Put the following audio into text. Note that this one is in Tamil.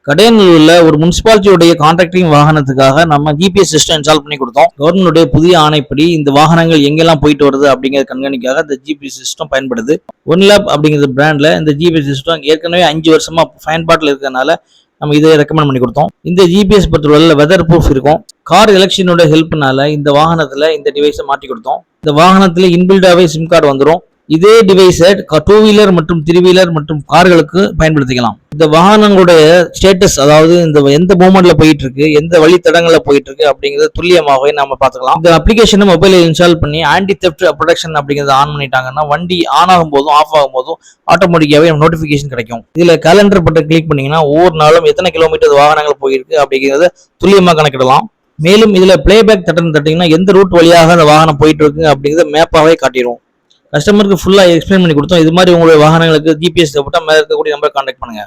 கடையநல்லூர்ல ஒரு முனிசிபாலிட்டியுடைய கான்ட்ராக்டிங் வாகனத்துக்காக நம்ம ஜிபிஎஸ் சிஸ்டம் இன்ஸ்டால் பண்ணி கொடுத்தோம். கவர்மெண்டுடைய புதிய ஆணைப்படி இந்த வாகனங்கள் எங்கெல்லாம் போயிட்டு வருது அப்படிங்கிற கண்காணிக்காக இந்த ஜிபிஎஸ் சிஸ்டம் பயன்படுது. ஒன்லேப் அப்படிங்கிற பிராண்ட்ல இந்த ஜிபிஎஸ் சிஸ்டம் ஏற்கனவே 5 வருஷமா பயன்பாட்டில் இருக்கிறதுனால நம்ம இதை ரெக்கமெண்ட் பண்ணி கொடுத்தோம். இந்த ஜிபிஎஸ் பெட்ரோல்ல வெதர் ப்ரூஃப் இருக்கும். கார் எலெக்ஷனோட ஹெல்ப்னால இந்த வாகனத்துல இந்த டிவைஸை மாட்டி கொடுத்தோம். இந்த வாகனத்துல இன்பில்டாவே சிம் கார்டு வந்துடும். இதே டிவைஸை 2 வீலர் மற்றும் 3 வீலர் மற்றும் கார்களுக்கு பயன்படுத்திக்கலாம். இந்த வாகனங்களுடைய ஸ்டேட்டஸ், அதாவது இந்த எந்த மூமெண்ட்ல போயிட்டு இருக்கு, எந்த வழித்தடங்கள்ல போயிட்டு இருக்கு அப்படிங்கறத துல்லியமாகவே நம்ம பார்த்துக்கலாம். இந்த அப்ளிகேஷனை மொபைலில் இன்ஸ்டால் பண்ணி ஆன்டி தெஃப்ட் ப்ரொடெக்ஷன் அப்படிங்கறத ஆன் பண்ணிட்டாங்கன்னா வண்டி ஆன் ஆகும் போதும் ஆஃப் ஆகும் போதும் ஆட்டோமேட்டிக்காவே நோட்டிபிகேஷன் கிடைக்கும். இதுல கேலண்டர் பட்டன் கிளிக் பண்ணீங்கன்னா ஒவ்வொரு நாளும் எத்தனை கிலோமீட்டர் வாகனங்கள் போயிருக்கு அப்படிங்கறத துல்லியமா கணக்கிடலாம். மேலும் இதுல பிளேபேக் தட்டிங்கன்னா எந்த ரூட் வழியாக அந்த வாகனம் போயிட்டு இருக்கு அப்படிங்கறத மேப்பாவே காட்டிடும். கஸ்டமருக்கு ஃபுல்லா எக்ஸ்பிளைன் பண்ணி கொடுத்தோம். இது மாதிரி உங்களுடைய வாகனங்களுக்கு ஜிபிஎஸ் தேவைப்பட்டா மேல இருக்கக்கூடிய நம்பரை கான்டாக்ட் பண்ணுங்க.